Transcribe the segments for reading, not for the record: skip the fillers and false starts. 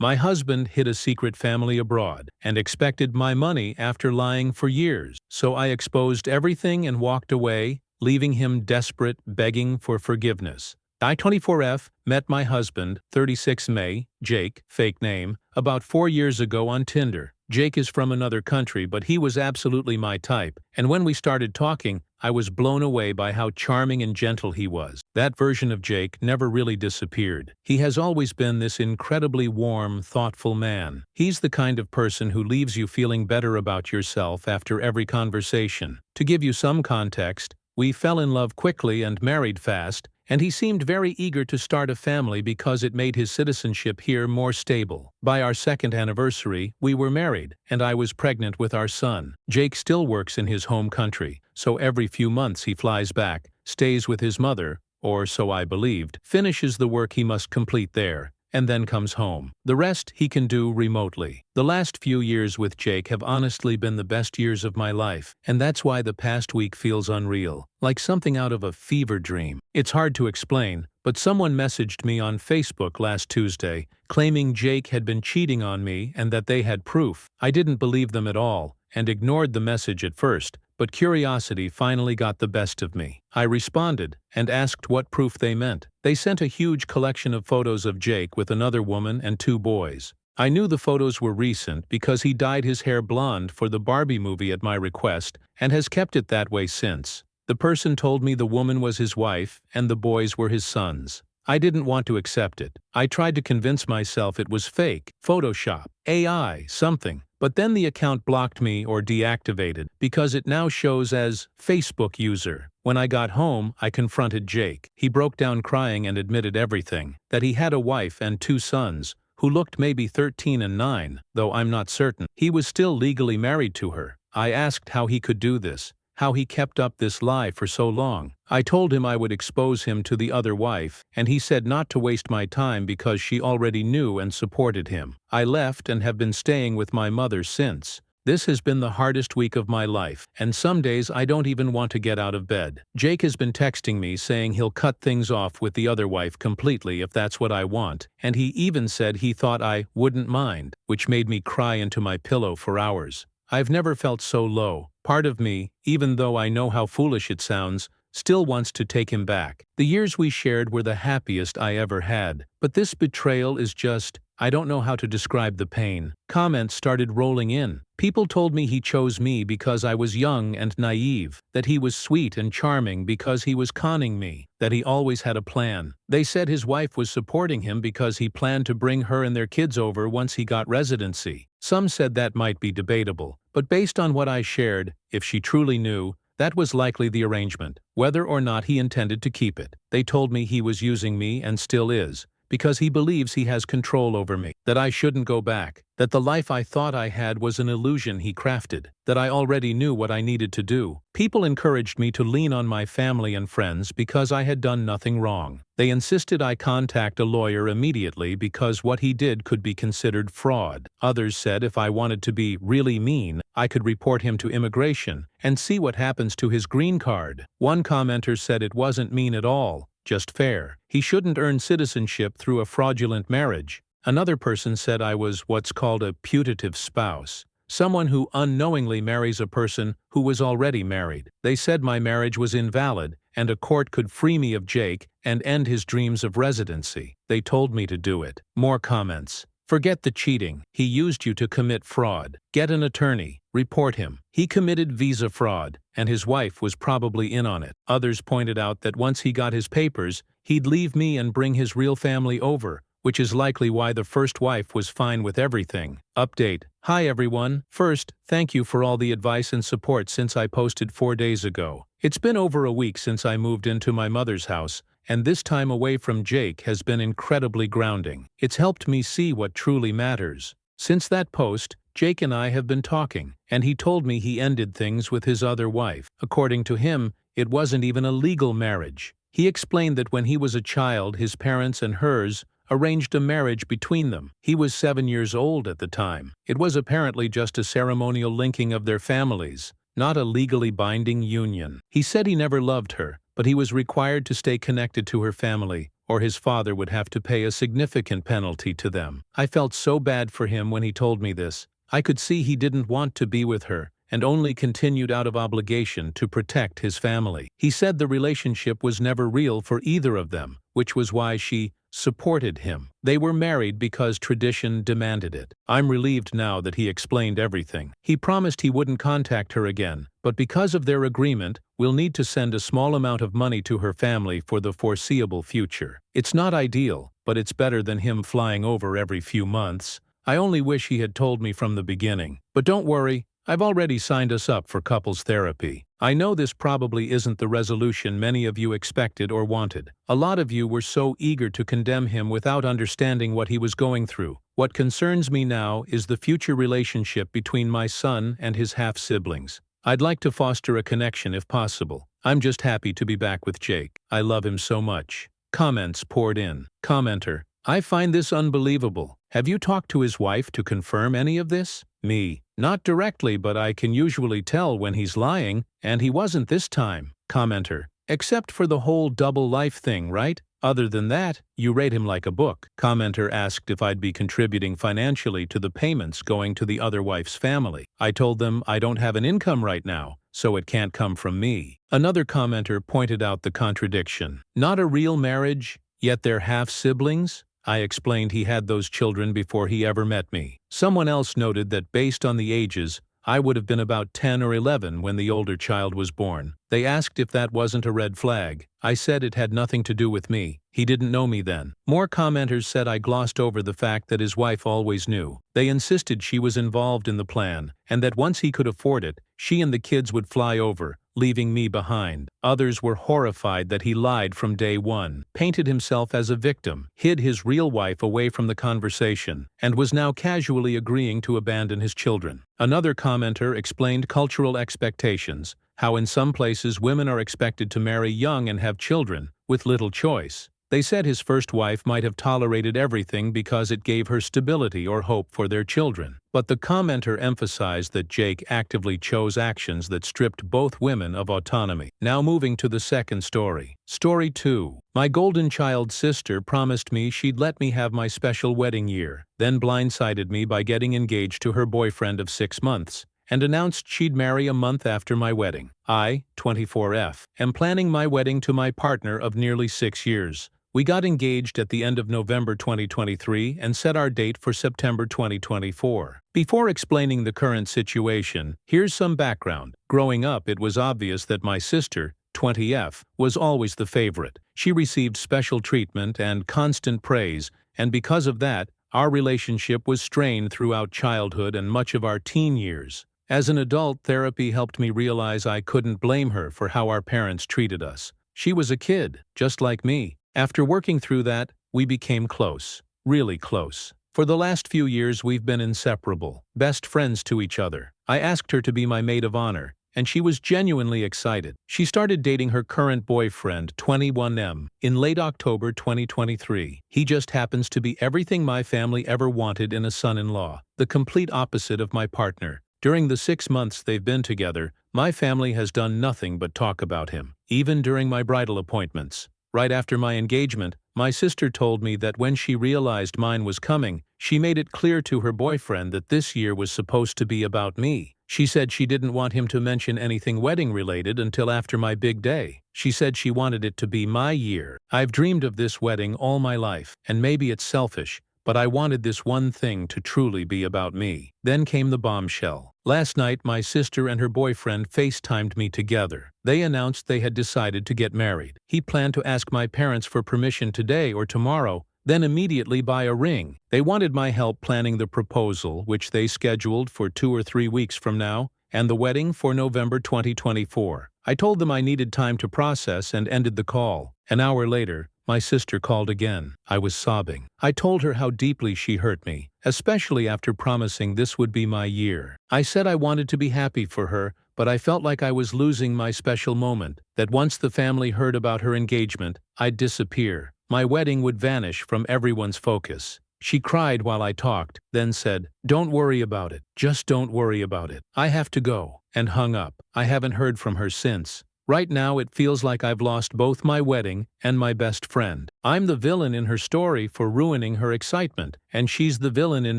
My husband hid a secret family abroad and expected my money after lying for years, so I exposed everything and walked away, leaving him desperate, begging for forgiveness. I-24F met my husband, 36 May, Jake, fake name, about 4 years ago on Tinder. Jake is from another country, but he was absolutely my type, and when we started talking, I was blown away by how charming and gentle he was. That version of Jake never really disappeared. He has always been this incredibly warm, thoughtful man. He's the kind of person who leaves you feeling better about yourself after every conversation. To give you some context, we fell in love quickly and married fast, and he seemed very eager to start a family because it made his citizenship here more stable. By our second anniversary, we were married, and I was pregnant with our son. Jake still works in his home country, so every few months he flies back, stays with his mother, or so I believed, finishes the work he must complete there, and then comes home. The rest he can do remotely. The last few years with Jake have honestly been the best years of my life, and that's why the past week feels unreal, like something out of a fever dream. It's hard to explain, but someone messaged me on Facebook last Tuesday, claiming Jake had been cheating on me and that they had proof. I didn't believe them at all, and ignored the message at first, but curiosity finally got the best of me. I responded and asked what proof they meant. They sent a huge collection of photos of Jake with another woman and 2 boys. I knew the photos were recent because he dyed his hair blonde for the Barbie movie at my request and has kept it that way since. The person told me the woman was his wife and the boys were his sons. I didn't want to accept it. I tried to convince myself it was fake, Photoshop, AI, something. But then the account blocked me or deactivated because it now shows as Facebook user. When I got home, I confronted Jake. He broke down crying and admitted everything, that he had a wife and 2 sons, who looked maybe 13 and 9, though I'm not certain. He was still legally married to her. I asked how he could do this, how he kept up this lie for so long. I told him I would expose him to the other wife, and he said not to waste my time because she already knew and supported him. I left and have been staying with my mother since. This has been the hardest week of my life, and some days I don't even want to get out of bed. Jake has been texting me saying he'll cut things off with the other wife completely if that's what I want, and he even said he thought I wouldn't mind, which made me cry into my pillow for hours. I've never felt so low. Part of me, even though I know how foolish it sounds, still wants to take him back. The years we shared were the happiest I ever had, but this betrayal is just, I don't know how to describe the pain. Comments started rolling in. People told me he chose me because I was young and naive, that he was sweet and charming because he was conning me, that he always had a plan. They said his wife was supporting him because he planned to bring her and their kids over once he got residency. Some said that might be debatable, but based on what I shared, if she truly knew, that was likely the arrangement, whether or not he intended to keep it. They told me he was using me and still is, because he believes he has control over me, that I shouldn't go back, that the life I thought I had was an illusion he crafted, that I already knew what I needed to do. People encouraged me to lean on my family and friends because I had done nothing wrong. They insisted I contact a lawyer immediately because what he did could be considered fraud. Others said if I wanted to be really mean, I could report him to immigration and see what happens to his green card. One commenter said it wasn't mean at all, just fair. He shouldn't earn citizenship through a fraudulent marriage. Another person said I was what's called a putative spouse, someone who unknowingly marries a person who was already married. They said my marriage was invalid and a court could free me of Jake and end his dreams of residency. They told me to do it. More comments. Forget the cheating. He used you to commit fraud. Get an attorney. Report him. He committed visa fraud, and his wife was probably in on it. Others pointed out that once he got his papers, he'd leave me and bring his real family over, which is likely why the first wife was fine with everything. Update. Hi everyone. First, thank you for all the advice and support since I posted 4 days ago. It's been over a week since I moved into my mother's house, and this time away from Jake has been incredibly grounding. It's helped me see what truly matters. Since that post, Jake and I have been talking, and he told me he ended things with his other wife. According to him, it wasn't even a legal marriage. He explained that when he was a child, his parents and hers arranged a marriage between them. He was 7 years old at the time. It was apparently just a ceremonial linking of their families, not a legally binding union. He said he never loved her, but he was required to stay connected to her family, or his father would have to pay a significant penalty to them. I felt so bad for him when he told me this. I could see he didn't want to be with her, and only continued out of obligation to protect his family. He said the relationship was never real for either of them, which was why she supported him. They were married because tradition demanded it. I'm relieved now that he explained everything. He promised he wouldn't contact her again, but because of their agreement, we'll need to send a small amount of money to her family for the foreseeable future. It's not ideal, but it's better than him flying over every few months. I only wish he had told me from the beginning. But don't worry, I've already signed us up for couples therapy. I know this probably isn't the resolution many of you expected or wanted. A lot of you were so eager to condemn him without understanding what he was going through. What concerns me now is the future relationship between my son and his half-siblings. I'd like to foster a connection if possible. I'm just happy to be back with Jake. I love him so much. Comments poured in. Commenter: I find this unbelievable. Have you talked to his wife to confirm any of this? Me: not directly, but I can usually tell when he's lying, and he wasn't this time. Commenter: except for the whole double life thing, right? Other than that, you rate him like a book. Commenter asked if I'd be contributing financially to the payments going to the other wife's family. I told them I don't have an income right now, so it can't come from me. Another commenter pointed out the contradiction. Not a real marriage, yet they're half-siblings? I explained he had those children before he ever met me. Someone else noted that based on the ages, I would have been about 10 or 11 when the older child was born. They asked if that wasn't a red flag. I said it had nothing to do with me. He didn't know me then. More commenters said I glossed over the fact that his wife always knew. They insisted she was involved in the plan, and that once he could afford it, she and the kids would fly over, leaving me behind. Others were horrified that he lied from day one, painted himself as a victim, hid his real wife away from the conversation, and was now casually agreeing to abandon his children. Another commenter explained cultural expectations, how in some places women are expected to marry young and have children, with little choice. They said his first wife might have tolerated everything because it gave her stability or hope for their children. But the commenter emphasized that Jake actively chose actions that stripped both women of autonomy. Now moving to the second story. Story 2. My golden child sister promised me she'd let me have my special wedding year, then blindsided me by getting engaged to her boyfriend of 6 months, and announced she'd marry a month after my wedding. I, 24F, am planning my wedding to my partner of nearly 6 years. We got engaged at the end of November 2023 and set our date for September 2024. Before explaining the current situation, here's some background. Growing up, it was obvious that my sister, 20F, was always the favorite. She received special treatment and constant praise, and because of that, our relationship was strained throughout childhood and much of our teen years. As an adult, therapy helped me realize I couldn't blame her for how our parents treated us. She was a kid, just like me. After working through that, we became close, really close. For the last few years, we've been inseparable, best friends to each other. I asked her to be my maid of honor, and she was genuinely excited. She started dating her current boyfriend, 21M, in late October 2023. He just happens to be everything my family ever wanted in a son-in-law, the complete opposite of my partner. During the 6 months they've been together, my family has done nothing but talk about him, even during my bridal appointments. Right after my engagement, my sister told me that when she realized mine was coming, she made it clear to her boyfriend that this year was supposed to be about me. She said she didn't want him to mention anything wedding-related until after my big day. She said she wanted it to be my year. I've dreamed of this wedding all my life, and maybe it's selfish, but I wanted this one thing to truly be about me. Then came the bombshell. Last night, my sister and her boyfriend FaceTimed me together. They announced they had decided to get married. He planned to ask my parents for permission today or tomorrow, then immediately buy a ring. They wanted my help planning the proposal, which they scheduled for 2 or 3 weeks from now, and the wedding for November 2024. I told them I needed time to process and ended the call. An hour later, my sister called again. I was sobbing. I told her how deeply she hurt me, especially after promising this would be my year. I said I wanted to be happy for her, but I felt like I was losing my special moment, that once the family heard about her engagement, I'd disappear. My wedding would vanish from everyone's focus. She cried while I talked, then said, "Don't worry about it. Just don't worry about it. I have to go," and hung up. I haven't heard from her since. Right now it feels like I've lost both my wedding and my best friend. I'm the villain in her story for ruining her excitement, and she's the villain in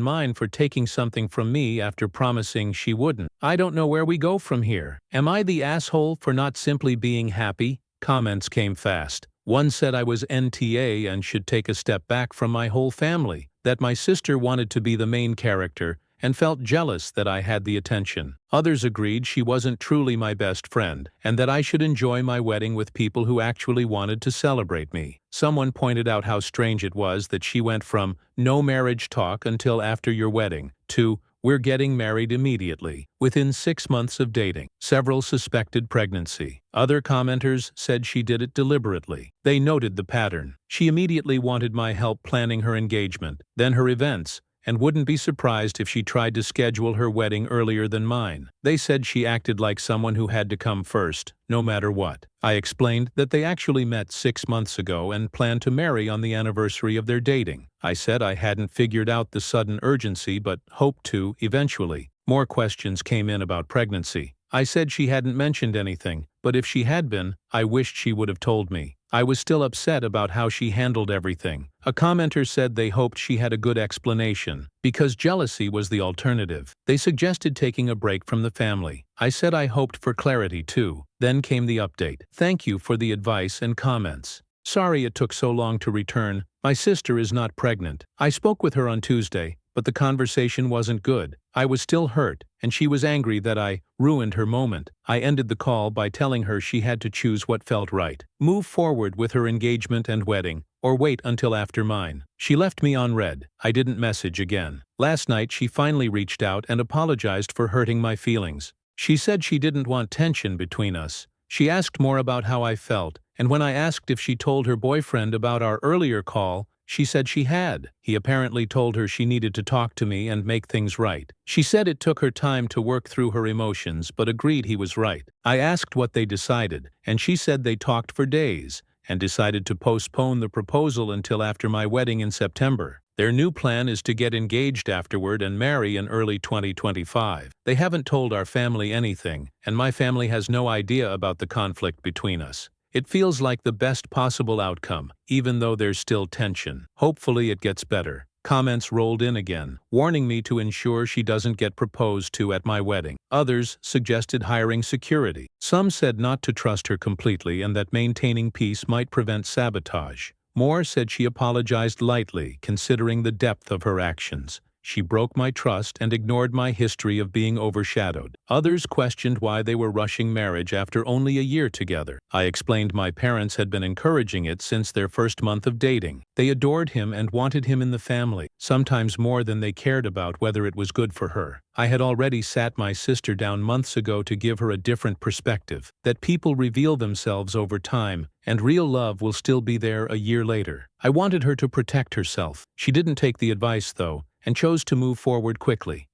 mine for taking something from me after promising she wouldn't. I don't know where we go from here. Am I the asshole for not simply being happy? Comments came fast. One said I was NTA and should take a step back from my whole family, that my sister wanted to be the main character and felt jealous that I had the attention. Others agreed she wasn't truly my best friend, and that I should enjoy my wedding with people who actually wanted to celebrate me. Someone pointed out how strange it was that she went from "no marriage talk until after your wedding" to "we're getting married immediately," within 6 months of dating. Several suspected pregnancy. Other commenters said she did it deliberately. They noted the pattern. She immediately wanted my help planning her engagement, then her events, and wouldn't be surprised if she tried to schedule her wedding earlier than mine. They said she acted like someone who had to come first, no matter what. I explained that they actually met 6 months ago and planned to marry on the anniversary of their dating. I said I hadn't figured out the sudden urgency but hoped to, eventually. More questions came in about pregnancy. I said she hadn't mentioned anything, but if she had been, I wished she would have told me. I was still upset about how she handled everything. A commenter said they hoped she had a good explanation, because jealousy was the alternative. They suggested taking a break from the family. I said I hoped for clarity too. Then came the update. Thank you for the advice and comments. Sorry it took so long to return. My sister is not pregnant. I spoke with her on Tuesday, but the conversation wasn't good. I was still hurt, and she was angry that I ruined her moment. I ended the call by telling her she had to choose what felt right. Move forward with her engagement and wedding, or wait until after mine. She left me on read. I didn't message again. Last night she finally reached out and apologized for hurting my feelings. She said she didn't want tension between us. She asked more about how I felt, and when I asked if she told her boyfriend about our earlier call, she said she had. He apparently told her she needed to talk to me and make things right. She said it took her time to work through her emotions but agreed he was right. I asked what they decided, and she said they talked for days and decided to postpone the proposal until after my wedding in September. Their new plan is to get engaged afterward and marry in early 2025. They haven't told our family anything, and my family has no idea about the conflict between us. It feels like the best possible outcome, even though there's still tension. Hopefully it gets better. Comments rolled in again, warning me to ensure she doesn't get proposed to at my wedding. Others suggested hiring security. Some said not to trust her completely and that maintaining peace might prevent sabotage. More said she apologized lightly, considering the depth of her actions. She broke my trust and ignored my history of being overshadowed. Others questioned why they were rushing marriage after only a year together. I explained my parents had been encouraging it since their first month of dating. They adored him and wanted him in the family, sometimes more than they cared about whether it was good for her. I had already sat my sister down months ago to give her a different perspective, that people reveal themselves over time, and real love will still be there a year later. I wanted her to protect herself. She didn't take the advice, though, and chose to move forward quickly.